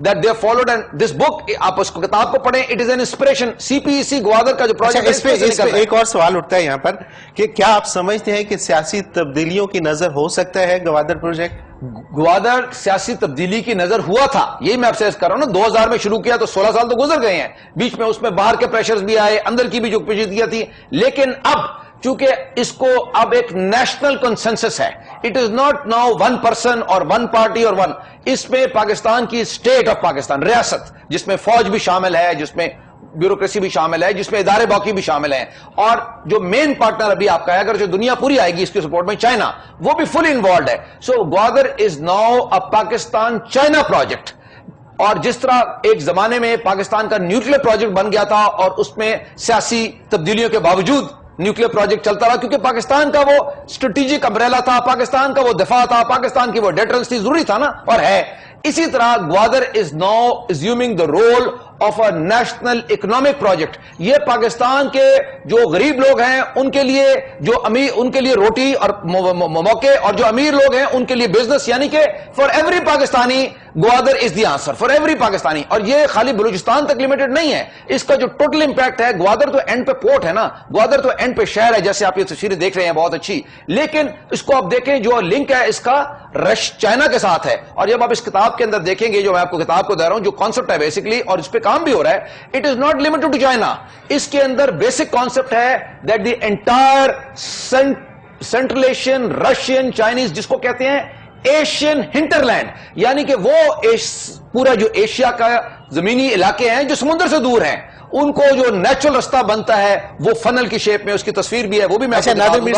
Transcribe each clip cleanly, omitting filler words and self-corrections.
that they have followed, and this book, آپ اس کتاب کو پڑھیں, it is an inspiration. CPEC Gwadar کا جو پروجیکٹ ہے, اس پہ ایک اور سوال اٹھتا ہے یہاں پر کہ کیا آپ سمجھتے ہیں کہ سیاسی تبدیلیوں کی نظر ہو سکتا ہے گوادر پروجیکٹ؟ گوادر سیاسی تبدیلی کی نظر ہوا تھا, یہی میں آپ سے کر رہا ہوں نا. 2000 میں شروع کیا تو 16 سال تو گزر گئے ہیں, بیچ میں اس میں باہر کے پریشرز بھی آئے, اندر کی بھی جو پیچیدگیاں تھی, لیکن اب چونکہ اس کو اب ایک نیشنل کنسنسس ہے, it is not now one person اور ون پارٹی اور ون, اس میں پاکستان کی اسٹیٹ آف پاکستان, ریاست, جس میں فوج بھی شامل ہے, جس میں بیوروکریسی بھی شامل ہے, جس میں ادارے باقی بھی شامل ہیں, اور جو مین پارٹنر ابھی آپ کا ہے, اگر جو دنیا پوری آئے گی اس کے سپورٹ میں, چائنا, وہ بھی فل انوالوڈ ہے. So Gwadar is now a Pakistan China project. اور جس طرح ایک زمانے میں پاکستان کا نیوکلیر پروجیکٹ بن گیا تھا اور اس میں سیاسی تبدیلیوں کے باوجود نیوکلیر پروجیکٹ چلتا رہا, کیونکہ پاکستان کا وہ اسٹریٹجک امبریلا تھا, پاکستان کا وہ دفاع تھا, پاکستان کی وہ ڈیٹرنس تھی, ضروری تھا نا, اور ہے. اسی طرح Gwadar is now assuming the role of a national economic project. یہ پاکستان کے جو غریب لوگ ہیں ان کے لیے, جو امیر, ان کے لیے روٹی اور موقع, اور جو امیر لوگ ہیں ان کے لیے بزنس, یعنی کہ for every Pakistani Gwadar is the answer, for every Pakistani. اور یہ خالی بلوچستان تک لمیٹڈ نہیں ہے, اس کا جو ٹوٹل امپیکٹ ہے, گوادر تو اینڈ پہ پورٹ ہے نا, گوادر تو اینڈ پہ شہر ہے, جیسے آپ یہ تصویریں دیکھ رہے ہیں بہت اچھی, لیکن اس کو آپ دیکھیں جو لنک ہے اس کا چائنا کے ساتھ ہے. اور جب آپ اس کتاب کے اندر دیکھیں گے, جو میں آپ کو کتاب کو دے رہا ہوں, جو کانسیپٹ ہے بیسکلی, اور اس پہ کام بھی ہو رہا ہے, it is not limited to China. اس کے اندر بیسک کانسیپٹ ہے that the entire central Asian, Russian, Chinese, جس کو کہتے ہیں ایشین ہنٹرلینڈ, یعنی کہ وہ پورا جو ایشیا کا زمینی علاقے ہیں جو سمندر سے دور ہیں, ان کو جو نیچرل رستہ بنتا ہے وہ فنل کی شیپ میں, اس کی تصویر بھی ہے, وہ بھی میں نادر میر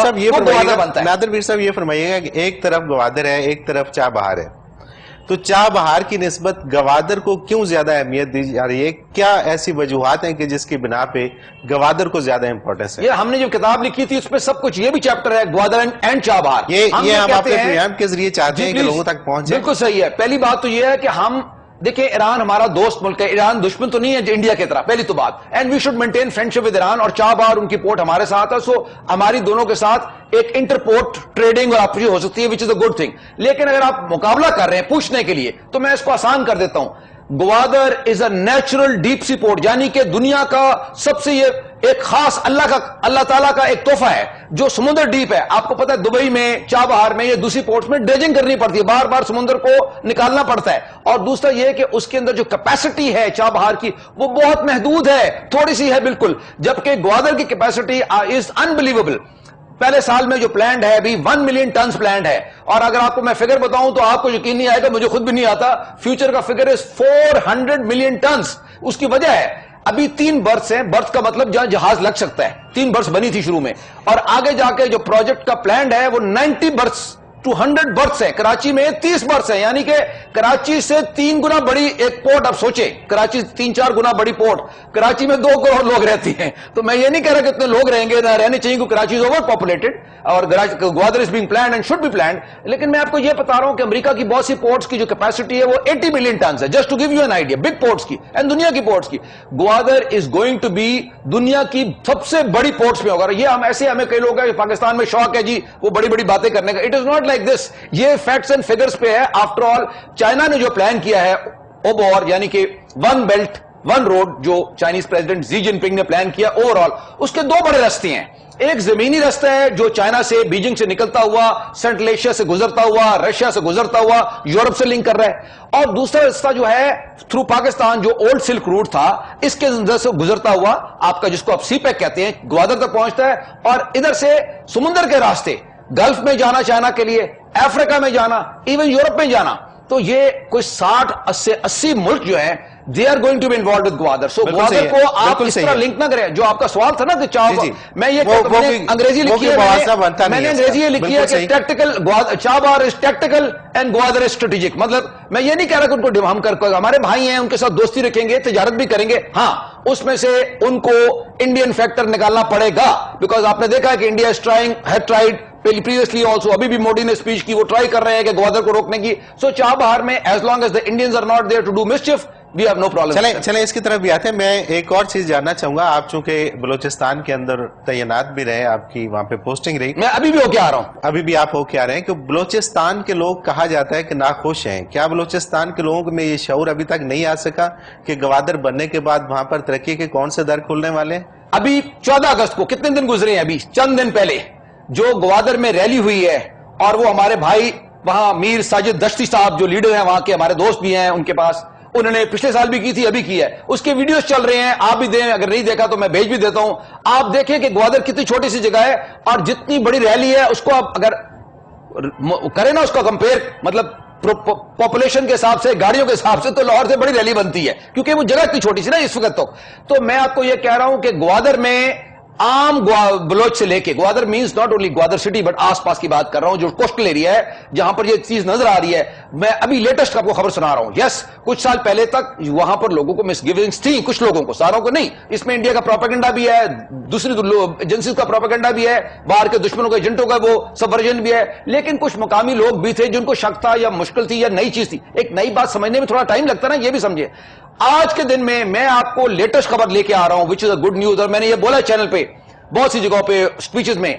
صاحب یہ فرمائیے گا کہ ایک طرف گوادر ہے, ایک طرف چاہ بہار ہے, تو چاہ بہار کی نسبت گوادر کو کیوں زیادہ اہمیت دی جا رہی ہے؟ کیا ایسی وجوہات ہیں کہ جس کی بنا پہ گوادر کو زیادہ امپورٹنس ہے؟ یہ ہم نے جو کتاب لکھی تھی اس پہ سب کچھ, یہ بھی چیپٹر ہے گوادر اینڈ چاہ بہار. یہ ہم اپنے پروگرام کے ذریعے چاہتے ہیں کہ لوگوں تک پہنچے. بالکل صحیح ہے. پہلی بات تو یہ ہے کہ ہم دیکھیں, ایران ہمارا دوست ملک ہے, ایران دشمن تو نہیں ہے انڈیا کی طرح, پہلی تو بات, and we should maintain friendship with Iran, اور چاہ بہار ان کی پورٹ ہمارے ساتھ ہے, سو ہماری دونوں کے ساتھ ایک انٹر پورٹ ٹریڈنگ اور آپریشن ہو سکتی ہے, وچ از اے گڈ تھنگ. لیکن اگر آپ مقابلہ کر رہے ہیں پوچھنے کے لیے, تو میں اس کو آسان کر دیتا ہوں. Gwadar is a natural deep sea port, یعنی کہ دنیا کا سب سے یہ ایک خاص اللہ تعالیٰ کا ایک تحفہ ہے جو سمندر ڈیپ ہے. آپ کو پتا ہے دبئی میں, چاہ بہار میں, یہ دوسری پورٹس میں ڈریجنگ کرنی پڑتی ہے, بار بار سمندر کو نکالنا پڑتا ہے. اور دوسرا یہ کہ اس کے اندر جو کیپیسٹی ہے چاہ بہار کی وہ بہت محدود ہے, تھوڑی سی ہے بالکل, جبکہ گوادر کی کیپیسٹی از انبلیویبل. پہلے سال میں جو پلانڈ ہے ابھی 1 ملین ٹنز پلانڈ ہے, اور اگر آپ کو میں فگر بتاؤں تو آپ کو یقین نہیں آئے گا, مجھے خود بھی نہیں آتا. فیوچر کا فگر ہے 400 ملین ٹنز. اس کی وجہ ہے ابھی 3 برتھس ہیں, برتھ کا مطلب جہاں جہاز لگ سکتا ہے, 3 برتھس بنی تھی شروع میں, اور آگے جا کے جو پروجیکٹ کا پلانڈ ہے وہ 90 برتھس 200 برتھس ہیں. کراچی میں 30 برتھس ہیں, یعنی کہ کراچی سے 3 گنا بڑی ایک پورٹ. اب سوچیں, کراچی 3-4 گنا بڑی پورٹ, کراچی میں 2 کروڑ لوگ رہتے ہیں. تو میں یہ نہیں کہہ رہا کہ اتنے لوگ رہیں گے, نہ رہنے چاہیے, کیونکہ کراچی از اوور پاپولیٹڈ اور Gwadar is being planned and should be planned. لیکن میں آپ کو یہ بتا رہا ہوں کہ امریکہ کی بہت سی پورٹس کی جو کیپیسٹی ہے وہ 80 ملین ٹنز ہے, just to give you an idea, big ports کی اینڈ دنیا کی پورٹس کی. Gwadar is going to be دنیا کی سب سے بڑی پورٹس میں ہوگا. یہ ہم ایسے, ہمیں کئی لوگ ہیں کہ پاکستان میں شوق ہے جی وہ بڑی بڑی باتیں کرنے کا, it is not like this. یہ فیکٹس اینڈ فگرز پہ ہے. آفٹر آل چائنا نے جو پلان کیا ہے اوبور, یعنی کہ 1 بیلٹ 1 روڈ, جو چائنیز پریزیڈنٹ زی جن پنگ نے پلان کیا اوور آل, اس کے 2 بڑے راستے ہیں. ایک زمینی راستہ ہے جو چائنا سے, بیجنگ سے نکلتا ہوا, سینٹرل ایشیا سے گزرتا ہوا, رشیا سے گزرتا ہوا, یورپ سے لنک کر رہا ہے. اور دوسرا راستہ جو ہے تھرو پاکستان, جو اولڈ سلک روٹ تھا, اس کے اندر سے گزرتا ہوا آپ کا, جس کو آپ سی پیک کہتے ہیں, گوادر تک پہنچتا ہے. اور ادھر سے سمندر کے راستے, گلف میں جانا چائنا کے لیے, افریقہ میں جانا, ایون یورپ میں جانا. تو یہ کوئی 60 سے 80 ملک جو ہیں they are going to be involved with Gwadar. سو گوادر کو آپ اس طرح لنک نہ کریں. جو آپ کا سوال تھا نا کہ چاہ, میں یہ انگریزی لکھی ہے, میں نے انگریزی لکھی ہے کہ tactical, Chabahar is tactical and Gwadar is strategic. مطلب میں یہ نہیں کہہ رہا کہ ان کو ہم ہمارے بھائی ہیں, ان کے ساتھ دوستی رکھیں گے, تجارت بھی کریں گے. ہاں, اس میں سے ان کو انڈین فیکٹر نکالنا پڑے گا, بیکاز آپ نے دیکھا ہے کہ India is trying, had tried previously also, ابھی بھی موڈی نے اسپیچ کی, وہ ٹرائی کر رہے ہیں کہ گوادر کو روکنے کی. سو چاہ بہار میں as long as the Indians are not there to do mischief, we have no problem. چلیں اس کی طرف بھی آتے ہیں. میں ایک اور چیز جاننا چاہوں گا, آپ چونکہ بلوچستان کے اندر تعینات بھی رہے, آپ کی وہاں پہ پوسٹنگ رہی, میں ابھی بھی ہو کے آ رہا ہوں. ابھی بھی آپ ہو کے آ رہے ہیں کہ بلوچستان کے لوگ کہا جاتا ہے کہ ناخوش ہیں. کیا بلوچستان کے لوگوں میں یہ شعور ابھی تک نہیں آ سکا کہ گوادر بننے کے بعد وہاں پر ترقی کے کون سے در کھلنے والے ہیں؟ ابھی 14 اگست کو کتنے دن گزرے ہیں, ابھی چند دن پہلے جو گوادر میں ریلی ہوئی ہے, اور وہ ہمارے بھائی وہاں میر ساجد دشتی صاحب جو لیڈر ہیں وہاں کے, ہمارے دوست بھی ہیں ان کے پاس, انہوں نے پچھلے سال بھی کی تھی, ابھی کی ہے, اس کے ویڈیوز چل رہے ہیں, آپ بھی دیں, اگر نہیں دیکھا تو میں بھیج بھی دیتا ہوں. آپ دیکھیں کہ گوادر کتنی چھوٹی سی جگہ ہے, اور جتنی بڑی ریلی ہے اس کو آپ اگر کریں نا, اس کو کمپیئر مطلب پاپولیشن کے حساب سے, گاڑیوں کے حساب سے, تو لاہور سے بڑی ریلی بنتی ہے, کیونکہ وہ جگہ اتنی چھوٹی سی نا اس وقت تک. تو میں آپ کو یہ کہہ رہا ہوں کہ گوادر میں عام بلوچ سے لے کے, Gwadar means not only Gwadar city but آس پاس کی بات کر رہا ہوں, جو کوسٹل ایریا ہے جہاں پر یہ چیز نظر آ رہی ہے. میں ابھی لیٹسٹ آپ کو خبر سنا رہا ہوں. یس, کچھ سال پہلے تک وہاں پر لوگوں کو مس گیونگز تھی, کچھ لوگوں کو, ساروں کو نہیں. اس میں انڈیا کا پروپیگنڈا بھی ہے, دوسری ایجنسیز کا پروپیگنڈا بھی ہے, باہر کے دشمنوں کے ایجنٹوں کا وہ سبورجن بھی ہے, لیکن کچھ مقامی لوگ بھی تھے جن کو شک تھا یا مشکل تھی یا نئی چیز تھی. ایک نئی بات سمجھنے میں تھوڑا ٹائم لگتا ہے نا, یہ بھی سمجھے. آج کے دن میں آپ کو لیٹسٹ خبر لے کے آ رہا ہوں, وچ از اے گڈ نیوز, اور میں نے یہ بولا چینل پہ بہت سی جگہوں پہ اسپیچز میں,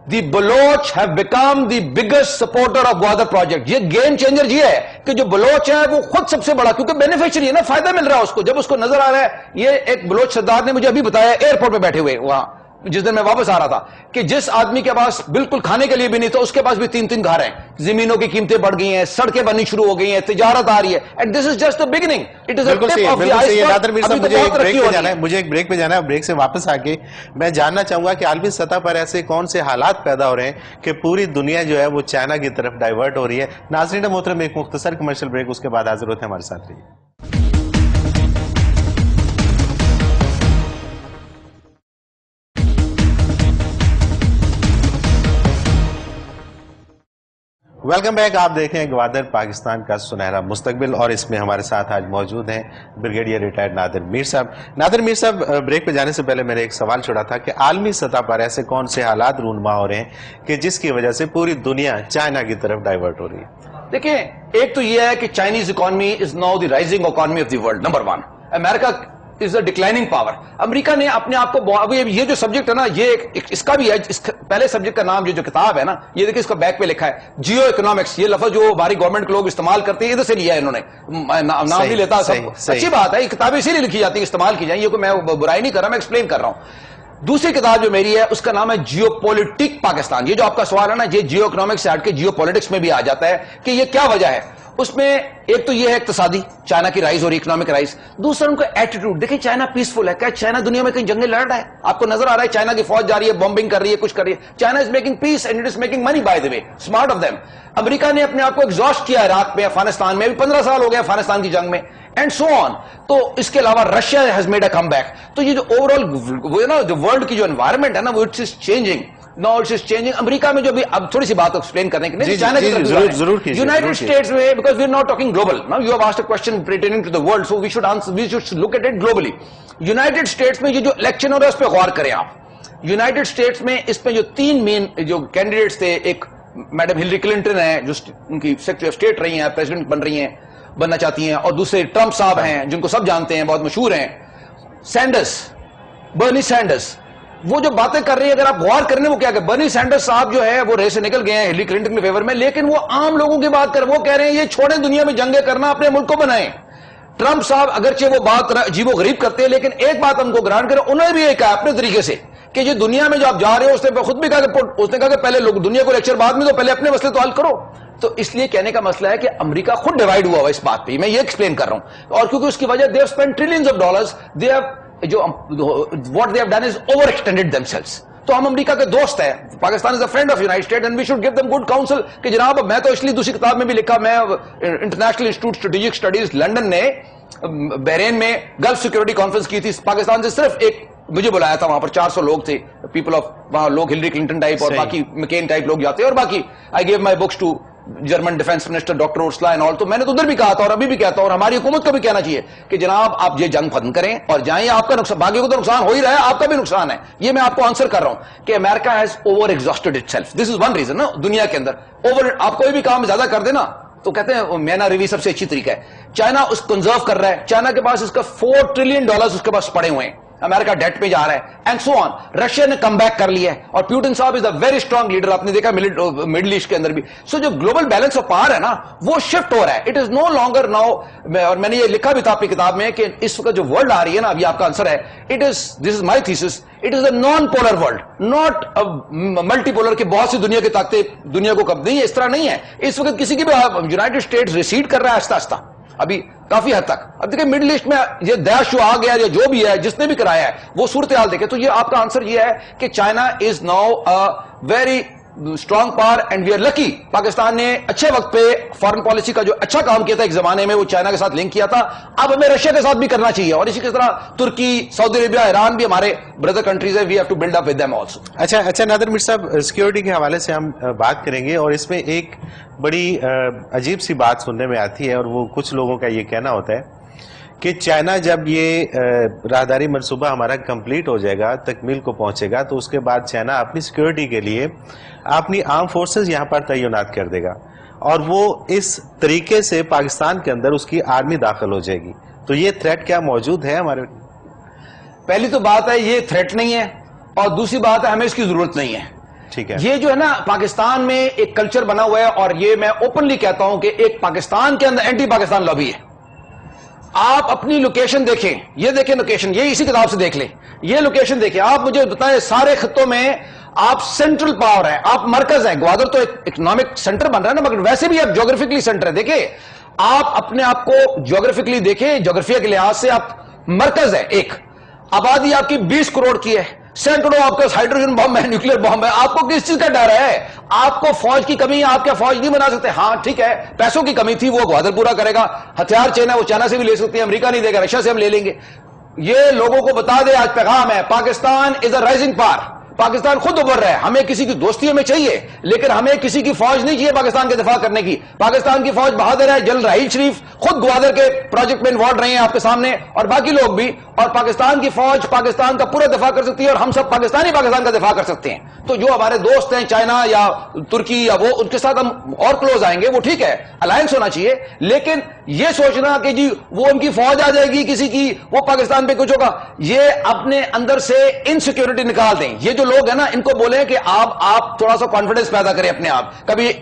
the Baloch have become the biggest supporter of Gwadar project. یہ گیم چینجر یہ ہے کہ جو بلوچ ہے وہ خود سب سے بڑا, کیونکہ بینیفیشری ہے نا, فائدہ مل رہا ہے اس کو, جب اس کو نظر آ رہا ہے. یہ ایک بلوچ سردار نے مجھے ابھی بتایا ایئرپورٹ پہ بیٹھے ہوئے وہاں, جس دن میں واپس آ رہا تھا, کہ جس آدمی کے پاس بالکل کھانے کے لیے بھی نہیں تھا, اس کے پاس بھی 3 گھر ہیں, زمینوں کی قیمتیں بڑھ گئی ہیں, سڑکیں بننی شروع ہو گئی ہیں, تجارت آ رہی ہے. And this is just the beginning, it is a tip of the ice برگ. مجھے ایک بریک پہ جانا ہے, بریک سے واپس آ کے میں جاننا چاہوں گا کہ عالمی سطح پر ایسے کون سے حالات پیدا ہو رہے ہیں کہ پوری دنیا جو ہے وہ چائنا کی طرف ڈائیورٹ ہو رہی ہے. ناظرین محترم, ایک مختصر کمرشل بریک, اس کے بعد حاضر ہوتے ہیں, ہمارے ساتھ رہیے. Welcome back. آپ دیکھ رہے ہیں گوادر پاکستان کا سنہرا مستقبل, اور اس میں ہمارے ساتھ آج موجود ہیں بریگیڈیئر ریٹائرڈ نادر میر صاحب. نادر میر صاحب, بریک پہ جانے سے پہلے میں نے ایک سوال چھوڑا تھا کہ عالمی سطح پر ایسے کون سے حالات رونما ہو رہے ہیں کہ جس کی وجہ سے پوری دنیا چائنا کی طرف ڈائیورٹ ہو رہی ہے؟ دیکھیں, ایک تو یہ ہے کہ Chinese economy is now the rising economy of the world, number 1. America is a declining power. امریکہ نے اپنے آپ کو, یہ جو سبجیکٹ ہے نا, یہ اس کا بھی ہے, پہلے سبجیکٹ کا نام جو کتاب ہے نا, یہ دیکھیں اس کا بیک پہ لکھا ہے جیو اکنامکس. یہ لفظ جو ہماری گورنمنٹ کے لوگ استعمال کرتے ہیں ادھر سے لیا ہے انہوں نے, نام نہیں لیتا سب, اچھی بات ہے, یہ کتابیں اسی لیے لکھی جاتی ہیں, استعمال کی جائیں, یہ کوئی میں برائی نہیں کر رہا, میں ایکسپلین کر رہا ہوں. دوسری کتاب جو میری ہے اس کا نام ہے جیو پولیٹک پاکستان. یہ جو آپ کا سوال ہے نا, یہ جیو اکنامکس سے ہٹ کے جیو پولیٹکس میں بھی آ جاتا ہے کہ یہ کیا وجہ ہے. اس میں ایک تو یہ ہے اقتصادی, چائنا کی رائز اور اکنامک رائز. دوسرا ان کا ایٹیٹیوڈ. دیکھیں چائنا پیسفل ہے, کیا چائنا دنیا میں کہیں جنگیں لڑ رہا ہے؟ آپ کو نظر آ رہا ہے چائنا کی فوج جا رہی ہے, بمبنگ کر رہی ہے, کچھ کر رہی ہے. China is making peace and it is making money by the way, smart of them. امریکہ نے اپنے آپ کو ایگزاسٹ کیا عراق میں, افغانستان میں, ابھی 15 سال ہو گئے افغانستان کی جنگ میں, اینڈ سو آن. تو اس کے علاوہ Russia has made a come back. تو یہ جو اوور آل جو ورلڈ کی جو انوائرمنٹ ہے نا, وہ it's changing. Now it is changing. امریکہ میں جو بھی, اب تھوڑی سی بات ایکسپلین کرنے کے لیے چائنا کی طرف یونائٹڈ اسٹیٹس میں, because we are not talking global. Now you have asked a question pertaining to the world, so we should answer, we should look at it globally. United States میں یہ جو election ہو رہا ہے اس پہ غور کریں آپ. یونائٹڈ اسٹیٹس میں اس پہ جو 3 مین جو کینڈیڈیٹس تھے, ایک میڈم ہلری کلنٹن ہے جو ان کی سیکرٹری آف اسٹیٹ رہی ہیں, پریزیڈنٹ بن رہی ہیں, بننا چاہتی ہیں, اور دوسرے ٹرمپ صاحب ہیں جن کو سب جانتے ہیں, بہت مشہور ہیں, سینڈرس, برنی سینڈرس. وہ جو باتیں کر رہی ہیں اگر آپ غور کرنے, وہ کیا کہ برنی سینڈرس صاحب جو ہے وہ ریس سے نکل گئے ہیں ہلری کلنٹن کے فیور میں, لیکن وہ عام لوگوں کی بات کر, وہ کہہ رہے ہیں یہ چھوڑیں دنیا میں جنگیں کرنا, اپنے ملک کو بنائیں. ٹرمپ صاحب اگرچہ وہ بات عجیب و غریب کرتے ہیں, لیکن ایک بات ہم کو گرانٹ کریں, انہوں نے بھی یہ کہا اپنے طریقے سے کہ یہ دنیا میں جو آپ جا رہے ہو, اس نے خود بھی کہا کہ اس نے کہا کہ پہلے لوگ دنیا کو لیکچر بعد میں, تو پہلے اپنے مسئلے تو حل کرو. تو اس لیے کہنے کا مسئلہ ہے کہ امریکہ خود ڈیوائیڈ ہوا ہوا اس بات پہ, میں یہ ایکسپلین کر رہا ہوں. اور کیونکہ اس کی وجہ they have spent trillions of dollars, they have جو what they have done is overextended themselves. تو ہم امریکہ کے دوست ہیں, Pakistan is a friend of United State, and we should give them good counsel کہ جناب, میں تو اس لیے دوسری کتاب میں بھی لکھا, میں international institute strategic studies London نے بحرین میں گلف سیکورٹی کانفرنس کی تھی, پاکستان سے صرف ایک مجھے بلایا تھا, وہاں پر 400 لوگ تھے, پیپل آف وہاں لوگ ہلری کلنٹن ٹائپ اور باقی مکین ٹائپ لوگ جاتے ہیں, اور باقی I give my books to German defence minister doctor Ursula and all. تو میں نے تو ادھر بھی کہا تھا اور ابھی بھی کہتا ہوں, اور ہماری حکومت کو بھی کہنا چاہیے کہ جناب آپ یہ جنگ ختم کریں اور جائیں. آپ کا نقصان, باقی کو تو نقصان ہو ہی رہا ہے, آپ کا بھی نقصان ہے. یہ میں آپ کو آنسر کر رہا ہوں کہ America has over exhausted itself. This is one reason نا, دنیا کے اندر اوور, آپ کوئی بھی کام زیادہ کر دیں نا, تو کہتے ہیں مینا ریوی سب سے اچھی طریقہ ہے. چائنا اس کنزرو کر رہا ہے, چائنا کے پاس اس کا $4 ٹریلین اس کے پاس پڑے ہوئے ہیں, امریکہ ڈیٹ پہ جا رہا ہے, اینڈ سو آن. رشیا نے کم بیک کر لیا ہے, اور پیوٹن صاحب از اے ویری اسٹرانگ لیڈر, آپ نے دیکھا مڈل ایسٹ کے اندر بھی. سو جو گلوبل بیلنس آف پاور ہے نا, وہ شفٹ ہو رہا ہے. It is no longer now, اور میں نے یہ لکھا بھی تھا اپنی کتاب میں کہ اس وقت جو ورلڈ آ رہی ہے نا, ابھی آپ کا آنسر ہے, this is my thesis, it is a non polar world, not multi polar. کے بہت سی دنیا کی طاقتیں دنیا کو کب نہیں ہے, اس طرح نہیں ہے. اس وقت کسی کی بھی یونائٹڈ اسٹیٹس ریسیڈ کر رہا ہے آہستہ آہستہ ابھی کافی حد تک. اب دیکھیں مڈل ایسٹ میں یہ داعش جو آ گیا یا جو بھی ہے جس نے بھی کرایا ہے وہ صورتحال دیکھیں. تو یہ آپ کا آنسر یہ ہے کہ China is now very strong power, and we are lucky. Pakistan نے اچھے وقت پہ فارن پالیسی کا جو اچھا کام کیا تھا ایک زمانے میں, وہ چائنا کے ساتھ لنک کیا تھا. اب ہمیں رشیا کے ساتھ بھی کرنا چاہیے, اور اسی طرح ترکی, سعودی عربیہ, ایران بھی ہمارے بردر کنٹریز ہیں. We have to build up with them also. اچھا نادر میر صاحب, سیکیورٹی کے حوالے سے ہم بات کریں گے, اور اس میں ایک بڑی عجیب سی بات سننے میں آتی ہے, اور وہ کچھ لوگوں کا یہ کہنا ہوتا ہے کہ چائنا جب یہ راہداری منصوبہ ہمارا کمپلیٹ ہو جائے گا, تکمیل کو پہنچے گا, تو اس کے بعد چائنا اپنی سیکیورٹی کے لیے اپنی آرم فورسز یہاں پر تعینات کر دے گا, اور وہ اس طریقے سے پاکستان کے اندر اس کی آرمی داخل ہو جائے گی. تو یہ تھریٹ کیا موجود ہے ہمارے؟ پہلی تو بات ہے یہ تھریٹ نہیں ہے, اور دوسری بات ہے ہمیں اس کی ضرورت نہیں ہے. ٹھیک ہے. یہ جو ہے نا پاکستان میں ایک کلچر بنا ہوا ہے, اور یہ میں اوپنلی کہتا ہوں کہ ایک پاکستان کے اندر اینٹی پاکستان لابی ہے. آپ اپنی لوکیشن دیکھیں, یہ دیکھیں لوکیشن, یہ اسی کتاب سے دیکھ لیں, یہ لوکیشن دیکھیں. آپ مجھے بتائیں سارے خطوں میں آپ سینٹرل پاور ہیں, آپ مرکز ہیں. گوادر تو ایک اکنامک سینٹر بن رہا ہے نا, مگر ویسے بھی آپ جیوگرافکلی سینٹر ہے. دیکھیں آپ اپنے آپ کو جیوگرافکلی دیکھیں, جیوگرافیا کے لحاظ سے آپ مرکز ہے. ایک آبادی آپ کی 20 کروڑ کی ہے, سینکڑوں آپ کے ہائیڈروجن بم ہے, نیوکلیر بم ہے. آپ کو کس چیز کا ڈر ہے؟ آپ کو فوج کی کمی ہے, آپ کیا فوج نہیں بنا سکتے؟ ہاں ٹھیک ہے, پیسوں کی کمی تھی, وہ گوادر پورا کرے گا. ہتھیار چین ہے, وہ چائنا سے بھی لے سکتے ہیں, امریکہ نہیں دے گا, رشیا سے ہم لے لیں گے. یہ لوگوں کو بتا دے, آج پیغام ہے, Pakistan is a rising power. Pakistan خود ابھر رہا ہے. ہمیں کسی کی دوستی ہمیں چاہیے, لیکن ہمیں کسی کی فوج نہیں چاہیے پاکستان کے دفاع کرنے کی. پاکستان کی فوج بہادر ہے. جنرل راحیل شریف خود گوادر کے پروجیکٹ میں انوالو رہے ہیں آپ کے سامنے, اور باقی لوگ بھی. اور پاکستان کی فوج پاکستان کا پورا دفاع کر سکتی ہے, اور ہم سب پاکستانی پاکستان کا دفاع کر سکتے ہیں. تو جو ہمارے دوست ہیں چائنا یا ترکی یا وہ, ان کے ساتھ ہم اور کلوز آئیں گے, وہ ٹھیک ہے, الائنس ہونا چاہیے. لیکن یہ سوچنا کہ جی وہ ان کی فوج آ جائے گی کسی کی, وہ پاکستان پہ کچھ ہوگا, یہ اپنے اندر سے انسیکیورٹی نکال دیں. یہ جو لوگ ہیں نا, ان کو بولیں کہ آپ تھوڑا سا کانفیڈنس پیدا کریں اپنے آپ. کبھی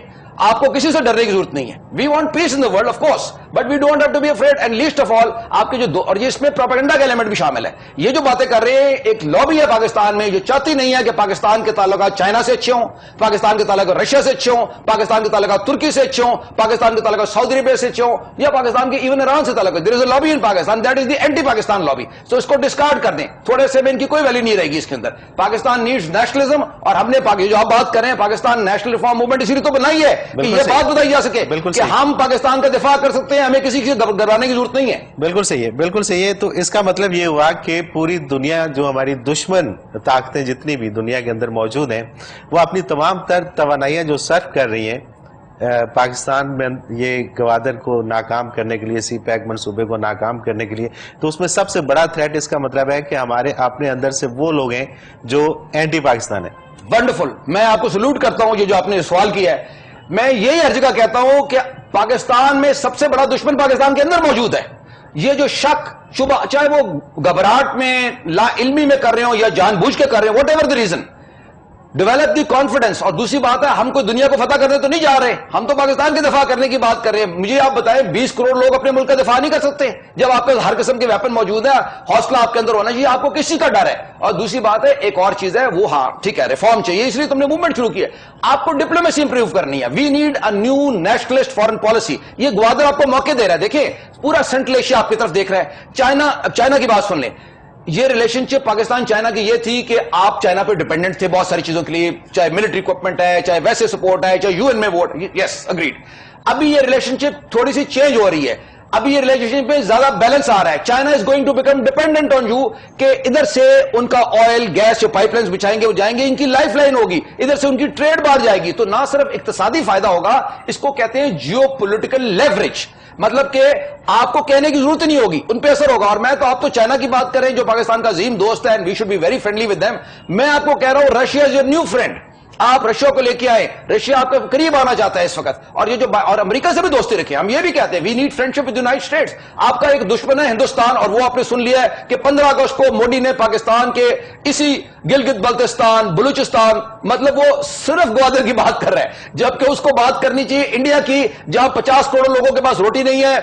آپ کو کسی سے ڈرنے کی ضرورت نہیں ہے. We want peace in the world of course, but we don't have to be afraid. And least of all آپ کے جو اور یہ اس میں پروپیگنڈا کا ایلیمنٹ بھی شامل ہے. یہ جو باتیں کر رہے ہیں, ایک لابی ہے پاکستان میں جو چاہتی نہیں ہے کہ پاکستان کے تعلقات چائنا سے اچھے ہوں, پاکستان کے تعلقات رشیا سے اچھے ہوں, پاکستان کے تعلقات ترکی سے اچھے ہوں, پاکستان کے تعلقات سعودی عربیہ سے اچھے ہوں, یا پاکستان کے ایون ایران سے تعلقات. There is a lobby in Pakistan, that is the anti Pakistan lobby. So اس کو ڈسکارڈ کر دیں, تھوڑے سے میں ان کی کوئی ویلیو نہیں رہے گی اس کے اندر. پاکستان نیڈز نیشنلزم, اور ہم نے جو آپ بات کر رہے ہیں پاکستان نیشنل ریفارم موومنٹ اسی لیے تو بنائی ہے کہ یہ بات بتائی جا سکے کہ ہم پاکستان کا دفاع کر سکتے ہیں, ہمیں کسی سے ڈرانے کی ضرورت نہیں ہے. بالکل صحیح ہے, بالکل صحیح ہے. تو اس کا مطلب یہ ہوا کہ پوری دنیا, جو ہماری دشمن طاقتیں جتنی بھی دنیا کے اندر موجود ہیں, وہ اپنی تمام تر توانائیاں جو صرف کر رہی ہیں پاکستان میں یہ گوادر کو ناکام کرنے کے لیے, سی پیک منصوبے کو ناکام کرنے کے لیے. تو اس میں سب سے بڑا تھریٹ اس کا مطلب ہے کہ ہمارے اپنے اندر سے وہ لوگ ہیں جو اینٹی پاکستان ہیں. ونڈرفل, میں آپ کو سلوٹ کرتا ہوں جو آپ نے سوال کیا ہے. میں یہی ہر جگہ کہتا ہوں کہ پاکستان میں سب سے بڑا دشمن پاکستان کے اندر موجود ہے. یہ جو شک شبہ, چاہے وہ گھبراہٹ میں, لا علمی میں کر رہے ہوں یا جان بوجھ کے کر رہے ہوں, what ever the reason, develop the confidence. اور دوسری بات ہے, ہم کوئی دنیا کو فتح کرنے تو نہیں جا رہے, ہم تو پاکستان کے دفاع کرنے کی بات کر رہے ہیں. مجھے آپ بتائیں 20 کروڑ لوگ اپنے ملک کا دفاع نہیں کر سکتے جب آپ کے ہر قسم کے ویپن موجود ہے. حوصلہ آپ کے اندر ہونا چاہیے, آپ کو کسی کا ڈر ہے. اور دوسری بات ہے, ایک اور چیز ہے, وہ ہاں ٹھیک ہے ریفارم چاہیے, اس لیے تم نے موومنٹ شروع کی ہے. آپ کو ڈپلومیسی امپروو کرنی ہے. We need a new nationalist foreign policy. یہ گوادر آپ کو موقع دے رہا ہے. دیکھیں پورا سینٹرل ایشیا آپ کی طرف دیکھ رہا ہے. چائنا کی بات سن لیں. یہ ریلیشن شپ پاکستان چائنا کی یہ تھی کہ آپ چائنا پہ ڈیپینڈنٹ تھے بہت ساری چیزوں کے لیے, چاہے ملٹری اکوپمنٹ ہے, چاہے ویسے سپورٹ ہے, چاہے UN میں ووٹ. یس اگریڈ. ابھی یہ ریلیشن شپ تھوڑی سی چینج ہو رہی ہے. ابھی یہ ریلیشن شپ میں زیادہ بیلنس آ رہا ہے. China is going to become dependent on you, کہ ادھر سے ان کا آئل گیس جو پائپ لائنز بچھائیں گے وہ جائیں گے, ان کی لائف لائن ہوگی, ادھر سے ان کی ٹریڈ بڑھ جائے گی. تو نہ صرف اقتصادی فائدہ ہوگا, اس کو کہتے ہیں جیو پولیٹیکل لیوریج, مطلب کہ آپ کو کہنے کی ضرورت نہیں ہوگی, ان پہ اثر ہوگا. اور میں تو آپ تو چائنا کی بات کریں جو پاکستان کا عظیم دوست ہے, and we should be very friendly with them. میں آپ کو کہہ رہا ہوں Russia is your new friend. آپ رشیا کو لے کے آئے, رشیا آپ کے قریب آنا چاہتا ہے اس وقت, اور یہ جو اور امریکہ سے بھی دوستی رکھیں. ہم یہ بھی کہتے ہیں we need friendship with United States. آپ کا ایک دشمن ہے ہندوستان, اور وہ آپ نے سن لیا ہے کہ 15 اگست کو مودی نے پاکستان کے اسی گلگت بلتستان, بلوچستان, مطلب وہ صرف گوادر کی بات کر رہا ہے, جبکہ اس کو بات کرنی چاہیے انڈیا کی, جہاں 50 کروڑ لوگوں کے پاس روٹی نہیں ہے,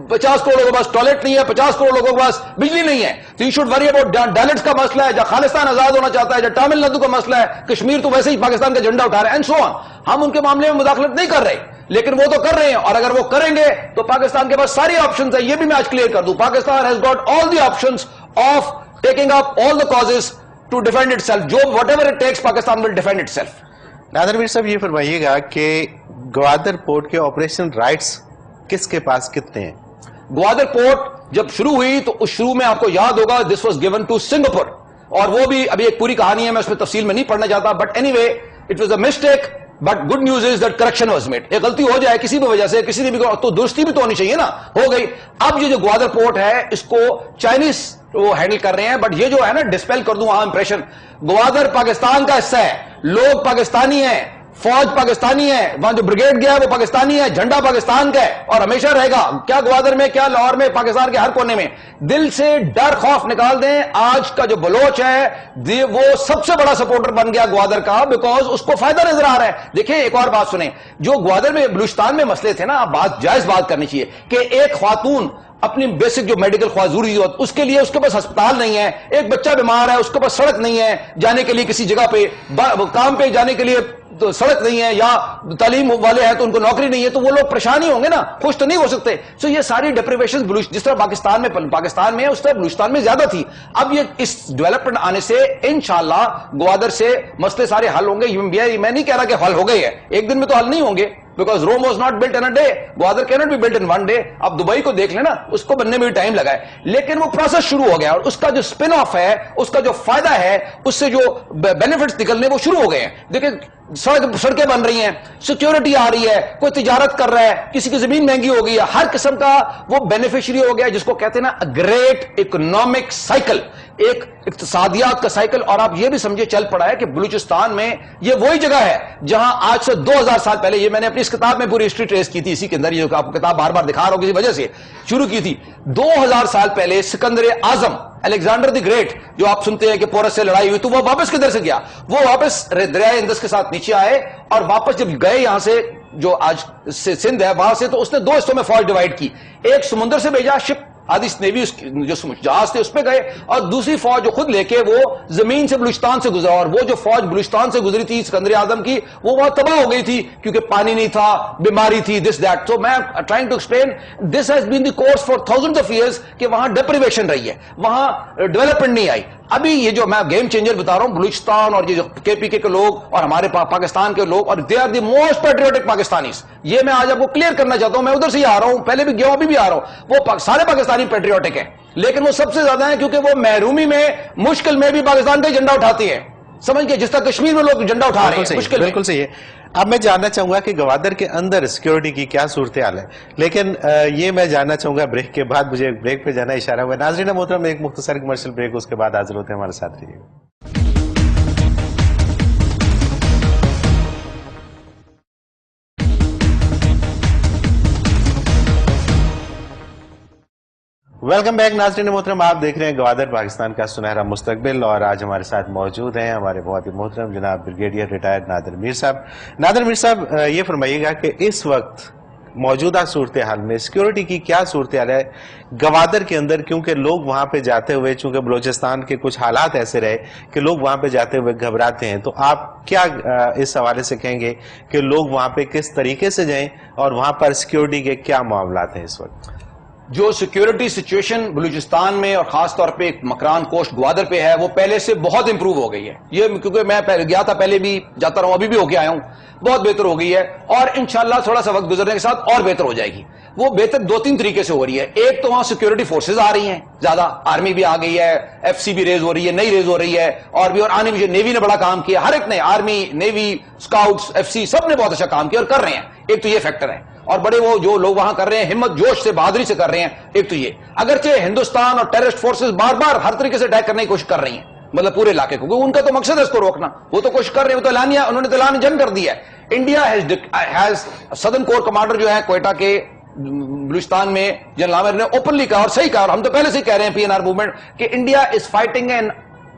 50 کروڑ لوگوں کے پاس ٹوائلٹ نہیں ہے, 50 کروڑ لوگوں کے پاس بجلی نہیں ہے. تو یو شوڈ وری اباؤٹ ڈیلٹس کا مسئلہ ہے, جہاں خالستان آزاد ہونا چاہتا ہے, جہاں تامل ناڈو کا مسئلہ ہے, کشمیر تو ویسے ہی پاکستان کا جھنڈا اٹھا رہا ہے, اینڈ سو آن. ہم ان کے معاملے میں مداخلت نہیں کر رہے, لیکن وہ تو کر رہے ہیں, اور اگر وہ کریں گے تو پاکستان کے پاس ساری آپشنز ہیں. یہ بھی میں آج کلیئر کر دوں, Pakistan has got all the options of taking up all the causes to defend itself. جو whatever it takes Pakistan will defend itself. Nadir Mir صاحب یہ فرمائیے گا کہ گوادر پورٹ کے آپریشن رائٹس کس کے پاس کتنے ہیں؟ گوادر پورٹ جب شروع ہوئی تو اس شروع میں آپ کو یاد ہوگا this was given to Singapore, اور وہ بھی ابھی ایک پوری کہانی ہے, میں اس میں تفصیل میں نہیں پڑھنا چاہتا, but any way it was a mistake, but good news is that correction was made. ایک غلطی ہو جائے کسی بھی وجہ سے, کسی نے بھی تو درستی بھی تو ہونی چاہیے نا, ہو گئی. اب یہ جو گوادر پورٹ ہے اس کو چائنیز وہ ہینڈل کر رہے ہیں, بٹ یہ جو ہے نا ڈسپیل کر دوں عام امپریشن, گوادر پاکستان کا حصہ ہے, لوگ پاکستانی ہیں, فوج پاکستانی ہے, وہاں جو بریگیڈ گیا ہے وہ پاکستانی ہے, جھنڈا پاکستان کا ہے اور ہمیشہ رہے گا. کیا گوادر میں, کیا لاہور میں, پاکستان کے ہر کونے میں. دل سے ڈر خوف نکال دیں. آج کا جو بلوچ ہے وہ سب سے بڑا سپورٹر بن گیا گوادر کا, بیکاز اس کو فائدہ نظر آ رہا ہے. دیکھیں ایک اور بات سنیں, جو گوادر میں بلوچستان میں مسئلے تھے نا, بات جائز بات کرنی چاہیے کہ ایک خاتون اپنی بیسک جو میڈیکل ضروری ہوتی اس کے لیے اس کے پاس ہسپتال نہیں ہے, ایک بچہ بیمار ہے اس کے پاس سڑک نہیں ہے جانے کے لیے, کسی جگہ پہ کام پہ جانے کے لیے تو سڑک نہیں ہے, یا تعلیم والے ہیں تو ان کو نوکری نہیں ہے, تو وہ لوگ پریشان ہی ہوں گے نا, خوش تو نہیں ہو سکتے. سو یہ ساری ڈپریویشن جس طرح پاکستان میں اس طرح بلوچستان میں زیادہ تھی. اب یہ اس ڈیولپمنٹ آنے سے انشاءاللہ گوادر سے مسئلے سارے حل ہوں گے. میں نہیں کہہ رہا کہ حل ہو گئے ہیں, ایک دن میں تو حل نہیں ہوں گے, because Rome was not built in a day. Gwadar cannot be built in one day. اب دبئی کو دیکھ لینا, اس کو بننے میں بھی ٹائم لگا ہے, لیکن وہ پروسیس شروع ہو گیا, اور اس کا جو اسپن آف ہے, اس کا جو فائدہ ہے, اس سے جو بینیفٹس نکلنے وہ شروع ہو گئے ہیں. دیکھیں سڑکیں بن رہی ہیں, سیکیورٹی آ رہی ہے, کوئی تجارت کر رہا ہے, کسی کی زمین مہنگی ہو گئی ہے, ہر قسم کا وہ بینیفیشری ہو گیا, جس کو کہتے ہیں نا گریٹ اکنامک سائیکل, ایک اقتصادیات کا سائیکل. اور آپ یہ بھی سمجھے چل پڑا ہے کہ بلوچستان میں یہ وہی جگہ ہے جہاں آج سے 2000 سال پہلے, یہ میں نے اپنی اس کتاب میں پوری ہسٹری ٹریس کی تھی, اسی کے اندر یہ آپ کو کتاب بار بار دکھا رہا ہوں کسی وجہ سے شروع کی تھی. 2000 سال پہلے سکندر اعظم, الیگزینڈر دی گریٹ, جو آپ سنتے ہیں کہ پورس سے لڑائی ہوئی, تو وہ واپس کدھر سے گیا, وہ واپس دریائے اندس کے ساتھ نیچے آئے, اور واپس جب گئے یہاں سے جو آج سندھ ہے وہاں سے, تو اس نے 2 حصوں میں فوج ڈیوائیڈ کی. ایک سمندر سے بھیجا شپ, آدھی نیوی جو جہاز تھے اس پہ گئے, اور دوسری فوج جو خود لے کے وہ زمین سے بلوچستان سے گزرا, اور وہ جو فوج بلوچستان سے گزری تھی سکندر اعظم کی, وہ وہاں تباہ ہو گئی تھی کیونکہ پانی نہیں تھا, بیماری تھی, دس دیٹ. تو میں trying to explain this has been the course for thousand of years کہ وہاں ڈیپریویشن رہی ہے, وہاں ڈیولپمنٹ نہیں آئی. ابھی یہ جو میں گیم چینجر بتا رہا ہوں, بلوچستان اور یہ جو کے پی کے لوگ اور ہمارے پاکستان کے لوگ, اور they are the most patriotic Pakistanis, یہ میں آج آپ کو کلیئر کرنا چاہتا ہوں. میں ادھر سے ہی آ رہا ہوں, پہلے بھی گیا ہوں, ابھی بھی آ رہا ہوں. وہ سارے پاکستانی پیٹریوٹک ہیں, لیکن وہ سب سے زیادہ ہیں کیونکہ وہ محرومی میں, مشکل میں بھی پاکستان کا جھنڈا اٹھاتے ہیں. سمجھ گئے, جس طرح کشمیر میں لوگ جھنڈا اٹھا رہے ہیں مشکل. بالکل صحیح ہے. اب میں جاننا چاہوں گا کہ گوادر کے اندر سیکیورٹی کی کیا صورتحال ہے, لیکن یہ میں جاننا چاہوں گا بریک کے بعد. مجھے بریک پہ جانا اشارہ ہوا. ناظرین محترم, ایک مختصر کمرشل بریک, اس کے بعد حاضر ہوتے ہیں, ہمارے ساتھ رہیے. ویلکم بیک ناظرین محترم, آپ دیکھ رہے ہیں گوادر پاکستان کا سنہرا مستقبل, اور آج ہمارے ساتھ موجود ہیں ہمارے بہت ہی محترم جناب بریگیڈیئر ریٹائرڈ نادر میر صاحب. نادر میر صاحب, یہ فرمائیے گا کہ اس وقت موجودہ صورتحال میں سیکیورٹی کی کیا صورتحال ہے گوادر کے اندر, کیونکہ لوگ وہاں پہ جاتے ہوئے, چونکہ بلوچستان کے کچھ حالات ایسے رہے کہ لوگ وہاں پہ جاتے ہوئے گھبراتے ہیں, تو آپ کیا اس حوالے سے کہیں گے کہ لوگ وہاں پہ کس طریقے سے جائیں, اور وہاں پر سیکیورٹی کے کیا معاملات ہیں اس وقت؟ جو سیکیورٹی سچویشن بلوچستان میں اور خاص طور پہ مکران کوسٹ گوادر پہ ہے, وہ پہلے سے بہت امپروو ہو گئی ہے. یہ کیونکہ میں گیا تھا, پہلے بھی جاتا رہا ہوں, ابھی بھی ہو کے آیا ہوں, بہت بہتر ہو گئی ہے, اور انشاءاللہ تھوڑا سا وقت گزرنے کے ساتھ اور بہتر ہو جائے گی. وہ بہتر 2-3 طریقے سے ہو رہی ہے. ایک تو وہاں سیکیورٹی فورسز آ رہی ہیں زیادہ, آرمی بھی آ گئی ہے, ایف سی بھی ریز ہو رہی ہے, نئی ریز ہو رہی ہے, اور بھی, اور آنے میں نیوی نے بڑا کام کیا, ہر ایک نے, army, navy, scouts, F C, سب نے بہت اچھا کام کیا اور کر رہے ہیں. ایک تو یہ فیکٹر ہے, اور بڑے وہ جو لوگ وہاں کر رہے ہیں ہمت جوش سے, بہادری سے کر رہے ہیں. ایک تو یہ, اگرچہ ہندوستان اور ٹیررسٹ فورسز بار بار ہر طریقے سے اٹیک کرنے کی کوشش کر رہی ہیں, مطلب پورے علاقے کو, کیونکہ ان کا تو مقصد ہے اس کو روکنا. وہ تو کوشش کر رہے ہیں, وہ تو اعلانیہ, انہوں نے تو اعلان جنگ کر دیا ہے. India has southern corps commander جو ہے کوئٹہ کے بلوچستان میں جنرل عامر نے اوپنلی کہا, اور صحیح کہا, اور ہم تو پہلے سے ہی کہہ رہے ہیں PNR موومنٹ کہ India is fighting an